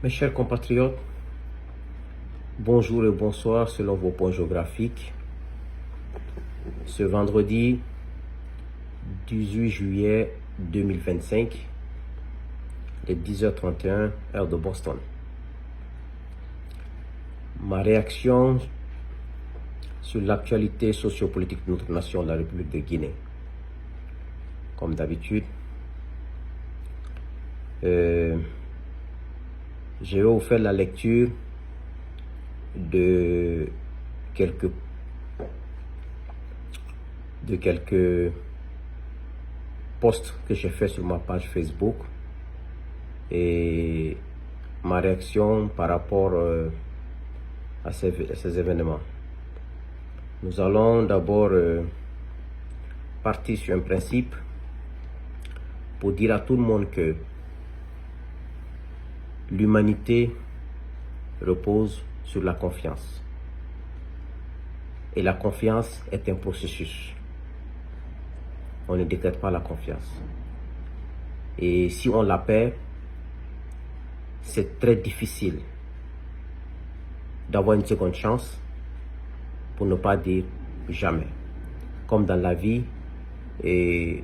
Mes chers compatriotes, bonjour et bonsoir selon vos points géographiques. Ce vendredi 18 juillet 2025, les 10h31, heure de Boston. Ma réaction sur l'actualité sociopolitique de notre nation, la République de Guinée. Comme d'habitude, je vais vous faire la lecture de quelques posts que j'ai fait sur ma page Facebook et ma réaction par rapport à ces événements. Nous allons d'abord partir sur un principe pour dire à tout le monde que l'humanité repose sur la confiance. Et la confiance est un processus. On ne décrète pas la confiance. Et si on la perd, c'est très difficile d'avoir une seconde chance, pour ne pas dire jamais. Comme dans la vie, et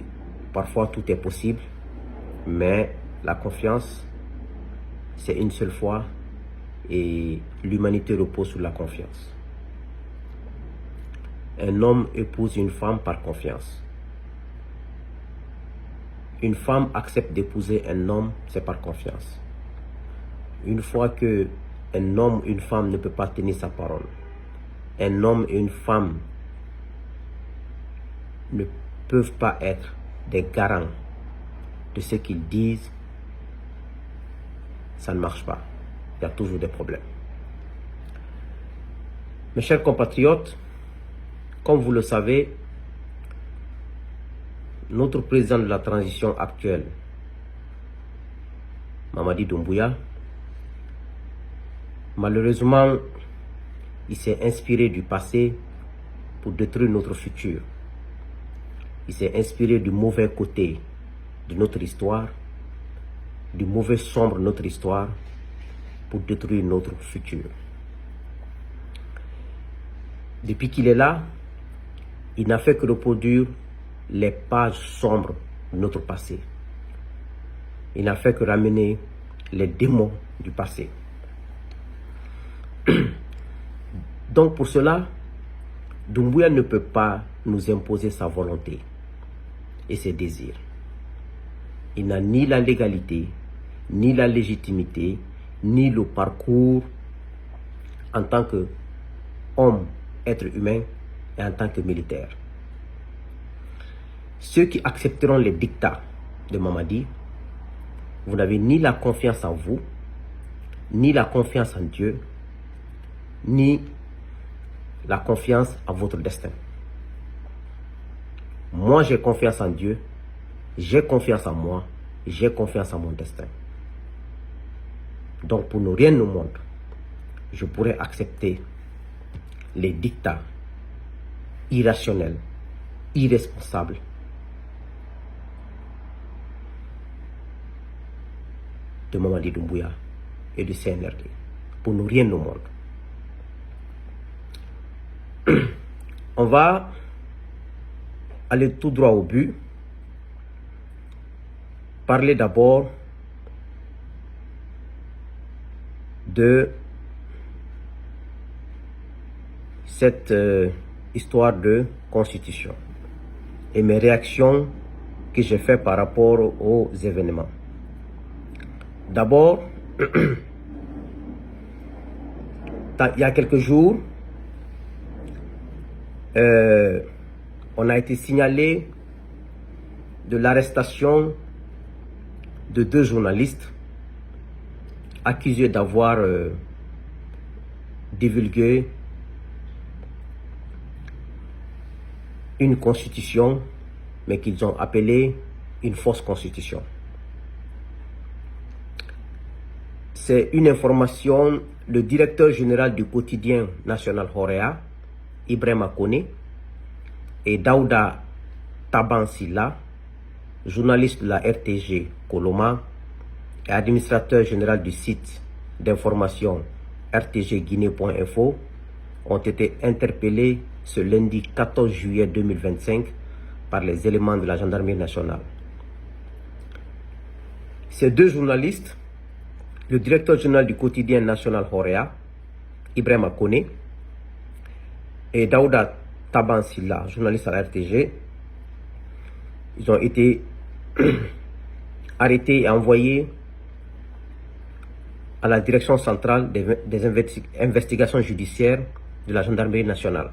parfois tout est possible, mais la confiance, c'est une seule fois et l'humanité repose sur la confiance. Un homme épouse une femme par confiance. Une femme accepte d'épouser un homme, c'est par confiance. Une fois que un homme, une femme ne peut pas tenir sa parole, un homme et une femme ne peuvent pas être des garants de ce qu'ils disent, ça ne marche pas. Il y a toujours des problèmes. Mes chers compatriotes, comme vous le savez, notre président de la transition actuelle, Mamadi Doumbouya, malheureusement, il s'est inspiré du passé pour détruire notre futur. Il s'est inspiré du mauvais côté de notre histoire, du mauvais sombre de notre histoire, pour détruire notre futur. Depuis qu'il est là, il n'a fait que reproduire les pages sombres de notre passé. Il n'a fait que ramener les démons du passé. Donc pour cela, Doumbouya ne peut pas nous imposer sa volonté et ses désirs. Il n'a ni la légalité, ni la légitimité, ni le parcours en tant qu'homme, être humain et en tant que militaire. Ceux qui accepteront les dictats de Mamadi, vous n'avez ni la confiance en vous, ni la confiance en Dieu, ni la confiance en votre destin. Moi, j'ai confiance en Dieu, j'ai confiance en moi, j'ai confiance en mon destin. Donc, pour ne rien au monde, je pourrais accepter les dictats irrationnels, irresponsables de Mamadi Doumbouya et du CNRD. Pour ne rien au monde. On va aller tout droit au but. Parler d'abord de cette histoire de constitution et mes réactions que j'ai faites par rapport aux événements. D'abord, il y a quelques jours, on a été signalé de l'arrestation de 2 journalistes accusés d'avoir divulgué une constitution, mais qu'ils ont appelée une fausse constitution. C'est une information, le directeur général du quotidien national Horea, Ibrahima Kone, et Daouda Tabansila, journaliste de la RTG Koloma et administrateur général du site d'information rtgguinée.info ont été interpellés ce lundi 14 juillet 2025 par les éléments de la gendarmerie nationale. Ces deux journalistes, le directeur général du quotidien national Horea, Ibrahima Kone, et Daouda Tabansila, journaliste à la RTG, ils ont été arrêtés et envoyés à la direction centrale des investigations judiciaires de la gendarmerie nationale.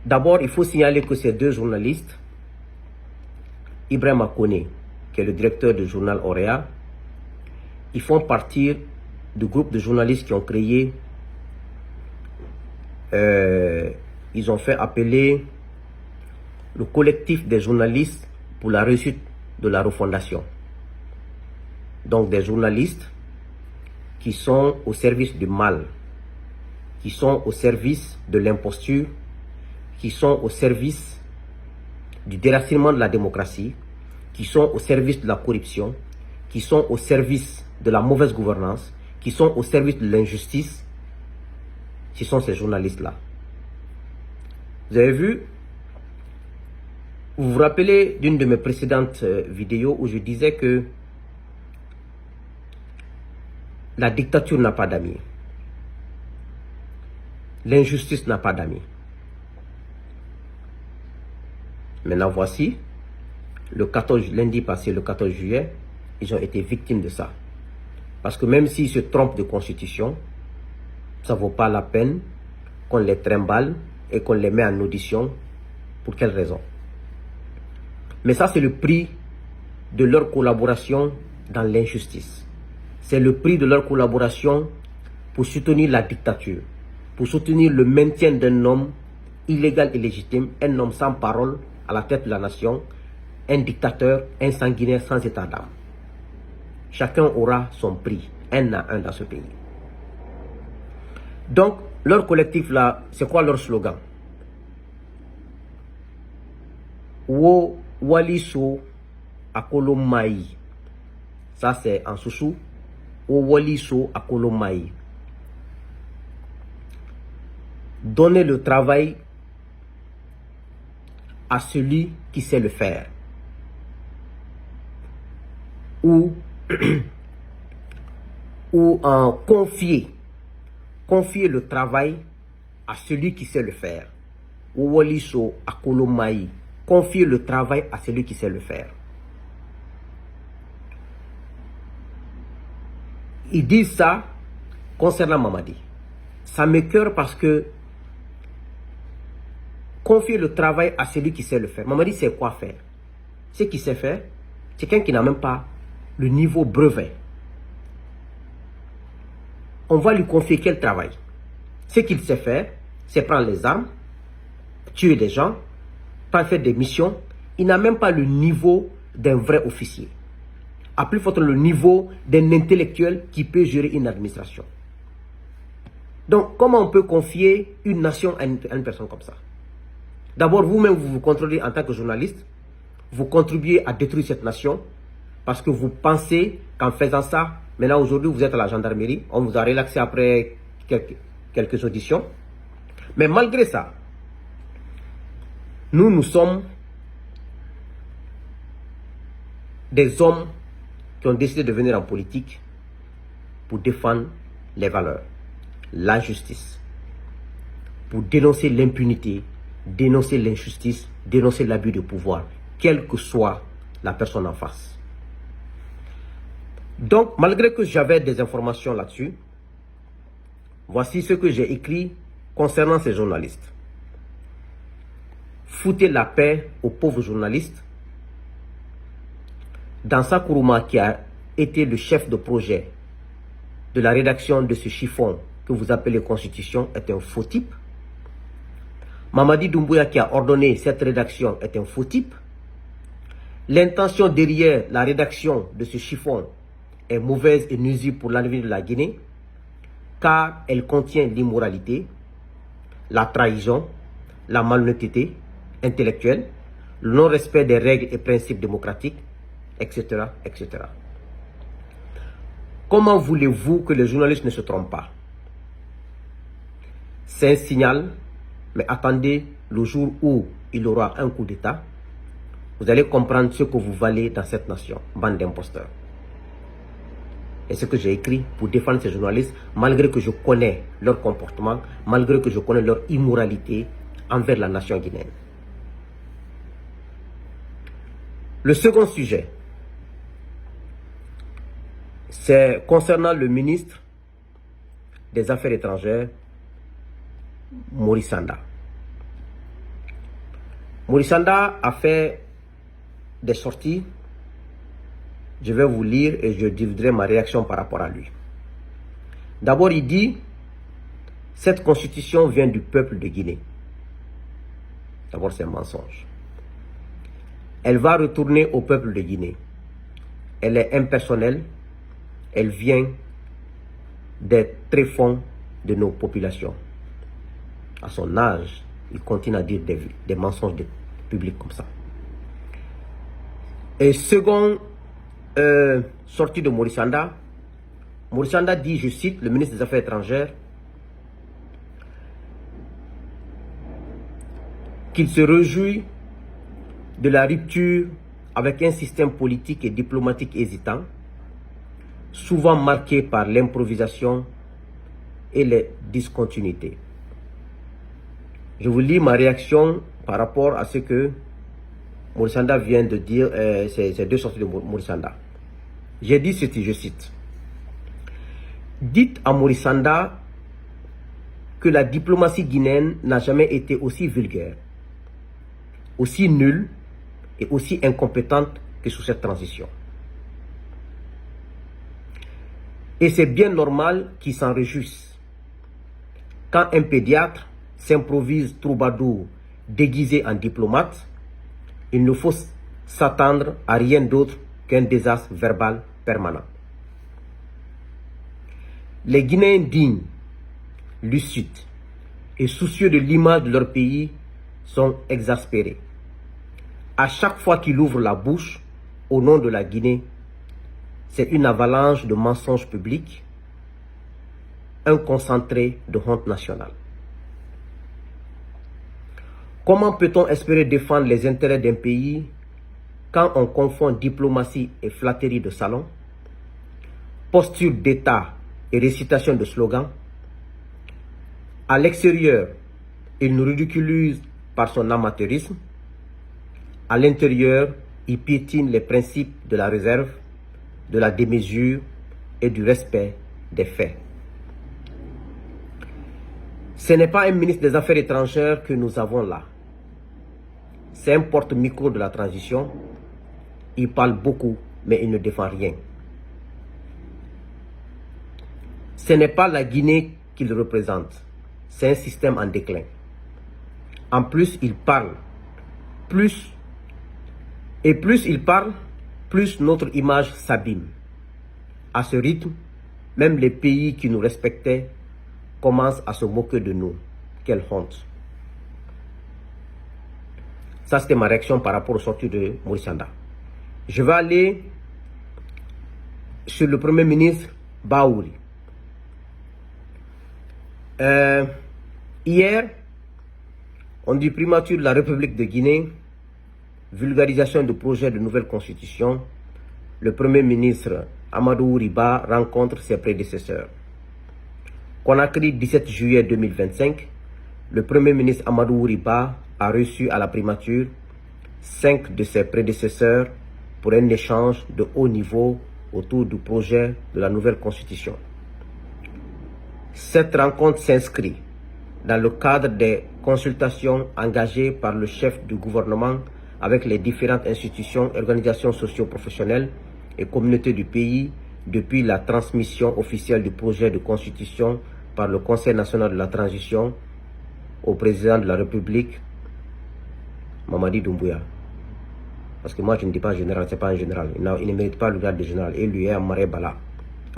D'abord, il faut signaler que ces deux journalistes, Ibrahima Kone, qui est le directeur du journal Horea, ils font partie du groupe de journalistes qui ont créé, ils ont fait appeler le collectif des journalistes pour la réussite de la refondation. Donc des journalistes qui sont au service du mal, qui sont au service de l'imposture, qui sont au service du déracinement de la démocratie, qui sont au service de la corruption, qui sont au service de la mauvaise gouvernance, qui sont au service de l'injustice. Ce sont ces journalistes-là. Vous avez vu, vous vous rappelez d'une de mes précédentes vidéos où je disais que la dictature n'a pas d'amis. L'injustice n'a pas d'amis. Maintenant, voici, lundi passé, le 14 juillet, ils ont été victimes de ça. Parce que même s'ils se trompent de constitution, ça ne vaut pas la peine qu'on les trimballe et qu'on les met en audition. Pour quelle raison? Mais ça, c'est le prix de leur collaboration dans l'injustice. C'est le prix de leur collaboration pour soutenir la dictature, pour soutenir le maintien d'un homme illégal et légitime, un homme sans parole à la tête de la nation, un dictateur, un sanguinaire sans état d'âme. Chacun aura son prix, un à un dans ce pays. Donc, leur collectif là, c'est quoi leur slogan? Wo Waliso Akolomai. Ça c'est en Soussou. Wo Waliso Akolomai. Donner le travail à celui qui sait le faire. Ou en confier le travail à celui qui sait le faire. Woliso Akolomai. Confier le travail à celui qui sait le faire. Ils disent ça concernant Mamadi. Ça m'écoeure parce que confier le travail à celui qui sait le faire. Mamadi sait quoi faire. Ce qu'il sait faire, c'est quelqu'un qui n'a même pas le niveau brevet. On va lui confier quel travail? Ce qu'il sait faire, c'est prendre les armes, tuer des gens, faire des missions. Il n'a même pas le niveau d'un vrai officier. À plus forte le niveau d'un intellectuel qui peut gérer une administration. Donc, comment on peut confier une nation à une personne comme ça? D'abord, vous-même, vous vous contrôlez en tant que journaliste. Vous contribuez à détruire cette nation parce que vous pensez qu'en faisant ça, maintenant aujourd'hui, vous êtes à la gendarmerie. On vous a relaxé après quelques auditions. Mais malgré ça, nous sommes des hommes qui ont décidé de venir en politique pour défendre les valeurs, la justice, pour dénoncer l'impunité, dénoncer l'injustice, dénoncer l'abus de pouvoir, quelle que soit la personne en face. Donc, malgré que j'avais des informations là-dessus, voici ce que j'ai écrit concernant ces journalistes. Foutez la paix aux pauvres journalistes. Dansa Kourouma, qui a été le chef de projet de la rédaction de ce chiffon que vous appelez Constitution, est un faux type. Mamadi Doumbouya, qui a ordonné cette rédaction, est un faux type. L'intention derrière la rédaction de ce chiffon est mauvaise et nuisible pour l'avenir de la Guinée, car elle contient l'immoralité, la trahison, la malhonnêteté intellectuelle, le non-respect des règles et principes démocratiques, etc., etc. Comment voulez-vous que les journalistes ne se trompent pas? C'est un signal, mais attendez le jour où il y aura un coup d'État. Vous allez comprendre ce que vous valez dans cette nation, bande d'imposteurs. Et ce que j'ai écrit pour défendre ces journalistes, malgré que je connais leur comportement, malgré que je connais leur immoralité envers la nation guinéenne. Le second sujet, c'est concernant le ministre des Affaires étrangères, Maurice Sanda. Maurice Sanda a fait des sorties. Je vais vous lire et je diviserai ma réaction par rapport à lui. D'abord, il dit, cette constitution vient du peuple de Guinée. D'abord, c'est un mensonge. Elle va retourner au peuple de Guinée. Elle est impersonnelle. Elle vient des tréfonds de nos populations. À son âge, il continue à dire des mensonges publics comme ça. Et second sortie de Maurice Sanda dit, je cite, le ministre des Affaires étrangères, qu'il se réjouit de la rupture avec un système politique et diplomatique hésitant, souvent marqué par l'improvisation et les discontinuités. Je vous lis ma réaction par rapport à ce que Maurice Sanda vient de dire, ces deux sorties de Maurice Sanda. J'ai dit ceci, je cite. Dites à Maurice Sanda que la diplomatie guinéenne n'a jamais été aussi vulgaire, aussi nulle et aussi incompétente que sous cette transition. Et c'est bien normal qu'il s'en réjouisse. Quand un pédiatre s'improvise troubadour déguisé en diplomate, il ne faut s'attendre à rien d'autre qu'un désastre verbal permanent. Les Guinéens dignes, lucides et soucieux de l'image de leur pays sont exaspérés. À chaque fois qu'ils ouvrent la bouche au nom de la Guinée, c'est une avalanche de mensonges publics, un concentré de honte nationale. Comment peut-on espérer défendre les intérêts d'un pays quand on confond diplomatie et flatterie de salon, posture d'État et récitation de slogans? À l'extérieur, il nous ridiculise par son amateurisme. À l'intérieur, il piétine les principes de la réserve, de la démesure et du respect des faits. Ce n'est pas un ministre des Affaires étrangères que nous avons là. C'est un porte-micro de la transition. Il parle beaucoup, mais il ne défend rien. Ce n'est pas la Guinée qu'il représente. C'est un système en déclin. En plus, il parle. Plus il parle, plus notre image s'abîme. À ce rythme, même les pays qui nous respectaient commencent à se moquer de nous. Quelle honte. Ça, c'était ma réaction par rapport aux sorties de Maurice Sanda. Je vais aller sur le Premier ministre Baouri. Hier, on dit primature de la République de Guinée, vulgarisation du projet de nouvelle constitution. Le Premier ministre Amadou Riba rencontre ses prédécesseurs. Conakry, 17 juillet 2025, le Premier ministre Amadou Riba a reçu à la primature 5 de ses prédécesseurs pour un échange de haut niveau autour du projet de la nouvelle constitution. Cette rencontre s'inscrit dans le cadre des consultations engagées par le chef du gouvernement avec les différentes institutions, organisations socio-professionnelles et communautés du pays depuis la transmission officielle du projet de constitution par le Conseil national de la transition au président de la République, Mamadi Doumbouya. Parce que moi je ne dis pas général, c'est pas un général. Il ne mérite pas le grade de général. Et lui est Amaré Bala.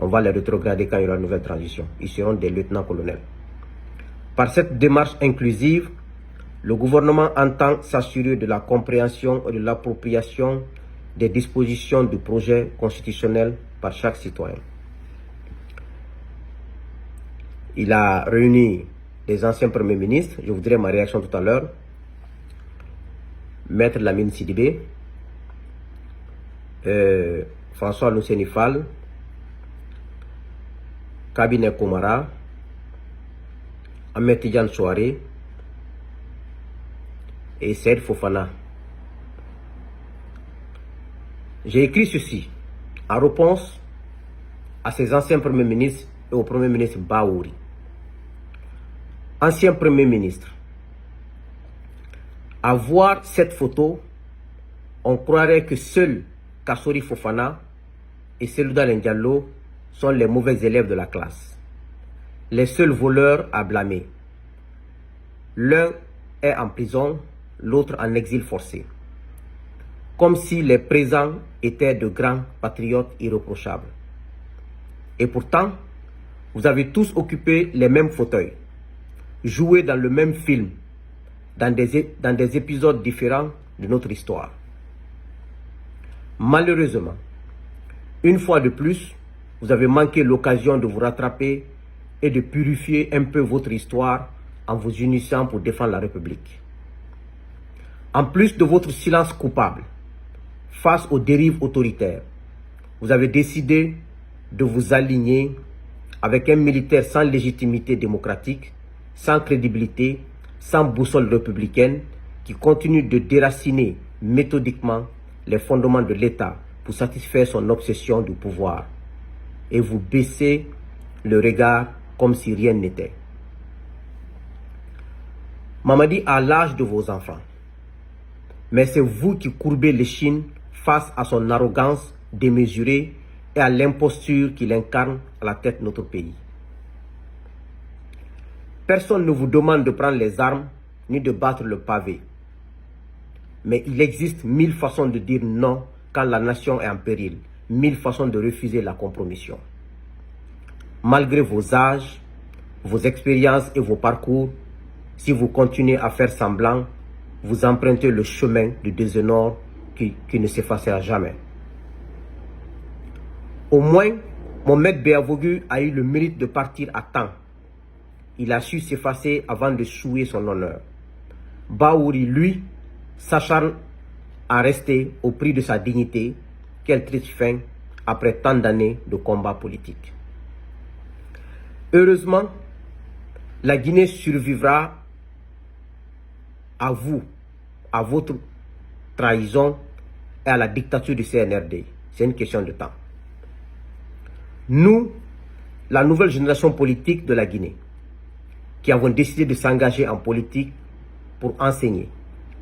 On va les rétrograder quand il y aura une nouvelle transition. Ils seront des lieutenants-colonels. Par cette démarche inclusive, le gouvernement entend s'assurer de la compréhension et de l'appropriation des dispositions du projet constitutionnel par chaque citoyen. il a réuni les anciens premiers ministres. Je voudrais ma réaction tout à l'heure. Maître Lamine Sidibé, François Lousenifal, Kabinet Komara, Ahmed Tidiane Souaré et Saïd Fofana. J'ai écrit ceci en réponse à ces anciens premiers ministres et au premier ministre Baouri. Ancien premier ministre, à voir cette photo, on croirait que seuls Kassori Fofana et Selouda Diallo sont les mauvais élèves de la classe, les seuls voleurs à blâmer. L'un est en prison, l'autre en exil forcé, comme si les présents étaient de grands patriotes irréprochables. Et pourtant, vous avez tous occupé les mêmes fauteuils, joué dans le même film, dans des épisodes différents de notre histoire. Malheureusement, une fois de plus, vous avez manqué l'occasion de vous rattraper et de purifier un peu votre histoire en vous unissant pour défendre la République. En plus de votre silence coupable face aux dérives autoritaires, vous avez décidé de vous aligner avec un militaire sans légitimité démocratique, sans crédibilité, sans boussole républicaine, qui continue de déraciner méthodiquement les fondements de l'État pour satisfaire son obsession du pouvoir. Et vous baissez le regard comme si rien n'était. Mamadi a l'âge de vos enfants, mais c'est vous qui courbez l'échine face à son arrogance démesurée et à l'imposture qu'il incarne à la tête de notre pays. Personne ne vous demande de prendre les armes ni de battre le pavé. Mais il existe 1000 façons de dire non quand la nation est en péril, 1000 façons de refuser la compromission. Malgré vos âges, vos expériences et vos parcours, si vous continuez à faire semblant, vous empruntez le chemin du déshonneur qui ne s'effacera jamais. Au moins, Mohamed Béavogu a eu le mérite de partir à temps. Il a su s'effacer avant de souiller son honneur. Baouri, lui, s'acharne à rester au prix de sa dignité. Quelle triste fin après tant d'années de combat politique. Heureusement, la Guinée survivra à vous, à votre trahison et à la dictature du CNRD. C'est une question de temps. Nous, la nouvelle génération politique de la Guinée, qui avons décidé de s'engager en politique pour enseigner,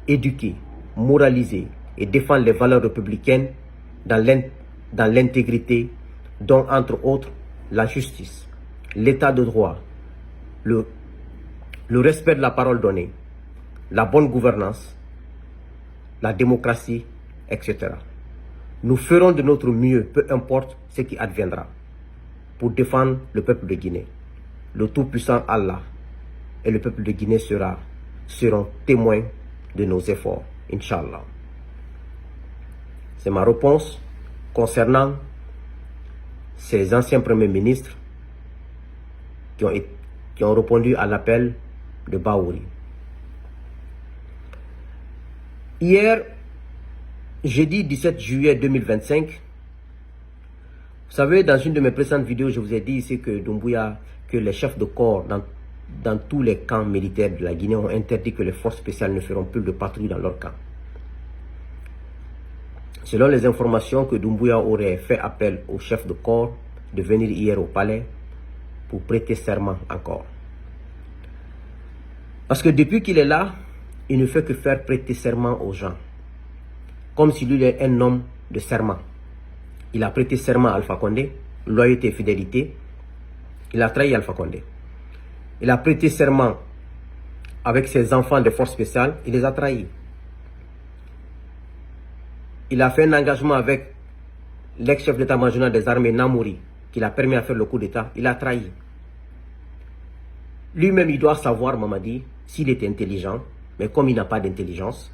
éduquer, moraliser et défendre les valeurs républicaines dans l'intégrité, dont entre autres la justice, l'état de droit, le respect de la parole donnée, la bonne gouvernance, la démocratie, etc. Nous ferons de notre mieux, peu importe ce qui adviendra, pour défendre le peuple de Guinée. Le tout-puissant Allah et le peuple de Guinée seront témoins de nos efforts, Inch'Allah. C'est ma réponse concernant ces anciens premiers ministres qui ont répondu à l'appel de Baouri. Hier, jeudi 17 juillet 2025, vous savez, dans une de mes précédentes vidéos, je vous ai dit ici que les chefs de corps dans tous les camps militaires de la Guinée ont interdit que les forces spéciales ne feront plus de patrouille dans leur camp. Selon les informations, que Doumbouya aurait fait appel aux chefs de corps de venir hier au palais pour prêter serment encore. Parce que depuis qu'il est là, il ne fait que faire prêter serment aux gens. Comme si lui est un homme de serment. Il a prêté serment à Alpha Condé, loyauté et fidélité. Il a trahi Alpha Condé. Il a prêté serment avec ses enfants de forces spéciales, il les a trahis. Il a fait un engagement avec l'ex-chef d'état-major des armées, Namouri, qui l'a permis à faire le coup d'état, il a trahi. Lui-même, il doit savoir, Mamadi, s'il est intelligent, mais comme il n'a pas d'intelligence,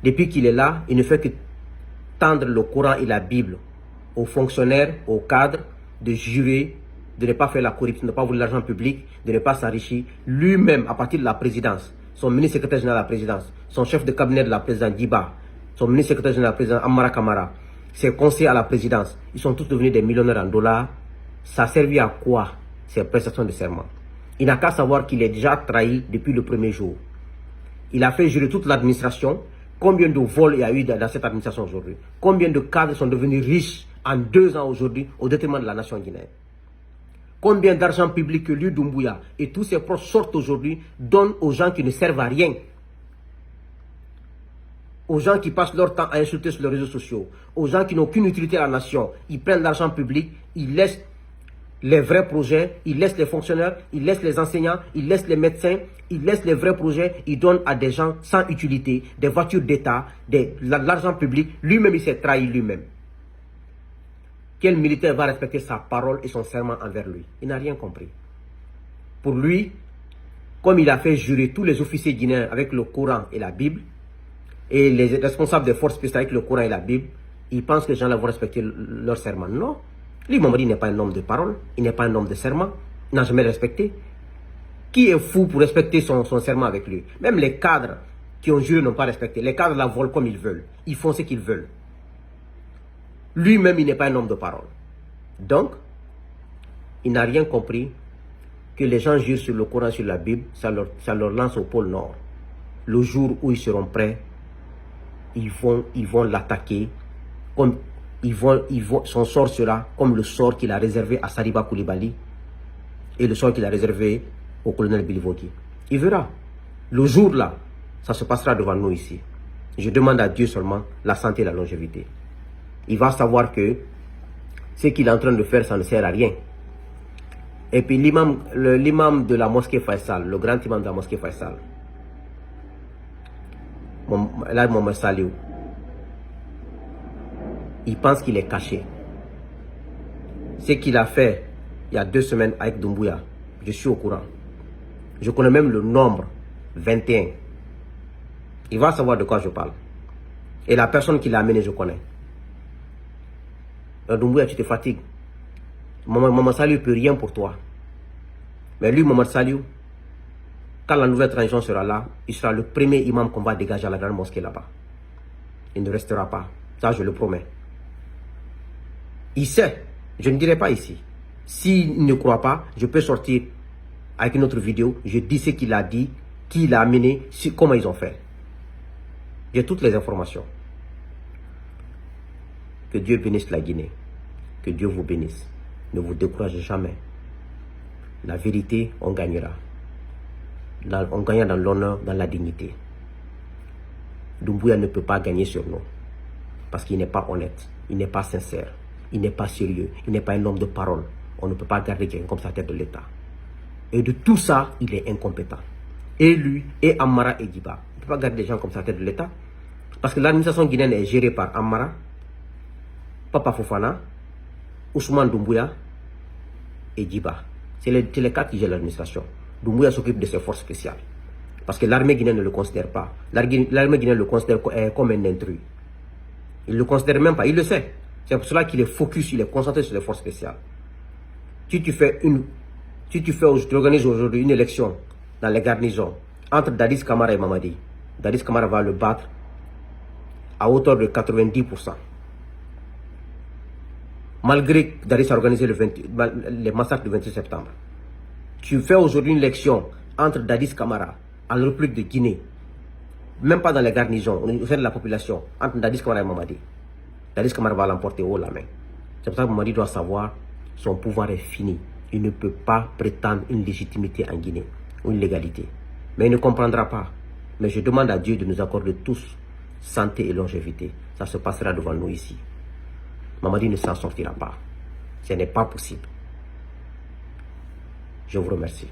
depuis qu'il est là, il ne fait que tendre le Coran et la Bible aux fonctionnaires, aux cadres, de jurer de ne pas faire la corruption, de ne pas voler l'argent public, de ne pas s'enrichir. Lui-même, à partir de la présidence, son ministre secrétaire général de la présidence, son chef de cabinet de la présidente Diba, son ministre secrétaire général de la présidence Amara Kamara, ses conseillers à la présidence, ils sont tous devenus des millionnaires en dollars. Ça a servi à quoi ces prestations de serment? Il n'a qu'à savoir qu'il est déjà trahi depuis le premier jour. Il a fait jurer toute l'administration. Combien de vols il y a eu dans cette administration aujourd'hui? Combien de cadres sont devenus riches en 2 ans aujourd'hui au détriment de la nation guinéenne? Combien d'argent public que lui, Doumbouya, et tous ses proches sortent aujourd'hui, donnent aux gens qui ne servent à rien? Aux gens qui passent leur temps à insulter sur les réseaux sociaux, aux gens qui n'ont aucune utilité à la nation. Ils prennent l'argent public, ils laissent les vrais projets, ils laissent les fonctionnaires, ils laissent les enseignants, ils laissent les médecins, ils laissent les vrais projets, ils donnent à des gens sans utilité, des voitures d'État, de l'argent public. Lui-même, il s'est trahi lui-même. Quel militaire va respecter sa parole et son serment envers lui? Il n'a rien compris. Pour lui, comme il a fait jurer tous les officiers guinéens avec le Coran et la Bible, et les responsables des forces spéciales avec le Coran et la Bible, il pense que les gens vont respecter leur serment. Non. Lui, Mamadi n'est pas un homme de parole, il n'est pas un homme de serment, il n'a jamais respecté. Qui est fou pour respecter son serment avec lui? Même les cadres qui ont juré n'ont pas respecté. Les cadres la volent comme ils veulent. Ils font ce qu'ils veulent. Lui-même, il n'est pas un homme de parole. Donc, il n'a rien compris que les gens jurent sur le Coran, sur la Bible, ça leur lance au pôle Nord. Le jour où ils seront prêts, ils vont l'attaquer comme son sort sera comme le sort qu'il a réservé à Sariba Koulibaly et le sort qu'il a réservé au colonel Bilivoki. Il verra. Le jour là, ça se passera devant nous ici. Je demande à Dieu seulement la santé et la longévité. Il va savoir que ce qu'il est en train de faire, ça ne sert à rien. Et puis l'imam de la mosquée Faisal, le grand imam de la mosquée Faisal, là, Mohamed Saliou, il pense qu'il est caché. Ce qu'il a fait il y a 2 semaines avec Doumbouya, je suis au courant. Je connais même le nombre, 21. Il va savoir de quoi je parle. Et la personne qui l'a amené, je connais. Doumbouya, tu te fatigues. Mohamed Saliou ne peut rien pour toi. Mais lui, Mohamed Saliou, quand la nouvelle transition sera là, il sera le premier imam qu'on va dégager à la grande mosquée là-bas. Il ne restera pas. Ça, je le promets. Il sait. Je ne dirai pas ici. S'il ne croit pas, je peux sortir avec une autre vidéo. Je dis ce qu'il a dit, qui l'a amené, comment ils ont fait. J'ai toutes les informations. Que Dieu bénisse la Guinée. Que Dieu vous bénisse. Ne vous découragez jamais. La vérité, on gagnera. On gagnera dans l'honneur, dans la dignité. Doumbouya ne peut pas gagner sur nous. Parce qu'il n'est pas honnête. Il n'est pas sincère. Il n'est pas sérieux. Il n'est pas un homme de parole. On ne peut pas garder quelqu'un comme ça à la tête de l'État. Et de tout ça, il est incompétent. Et lui, et Amara et Diba. On ne peut pas garder des gens comme ça à la tête de l'État. Parce que l'administration guinéenne est gérée par Amara, Papa Fofana, Ousmane Doumbouya et Diba. C'est les 4 qui gèrent l'administration. Doumbouya s'occupe de ses forces spéciales. Parce que l'armée guinéenne ne le considère pas. L'armée guinéenne le considère comme un intrus. Il ne le considère même pas, il le sait. C'est pour cela qu'il est focus, il est concentré sur les forces spéciales. Si tu organises aujourd'hui une élection dans les garnisons entre Dadis Camara et Mamadi, Dadis Camara va le battre à hauteur de 90%. Malgré que Dadis a organisé les massacres du 28 septembre. Tu fais aujourd'hui une élection entre Dadis Camara en République de Guinée, même pas dans les garnisons, au sein de la population, entre Dadis Camara et Mamadi. Dadis Camara va l'emporter haut la main. C'est pour ça que Mamadi doit savoir son pouvoir est fini. Il ne peut pas prétendre une légitimité en Guinée, ou une légalité. Mais il ne comprendra pas. Mais je demande à Dieu de nous accorder tous santé et longévité. Ça se passera devant nous ici. Mamadi ne s'en sortira pas. Ce n'est pas possible. Je vous remercie.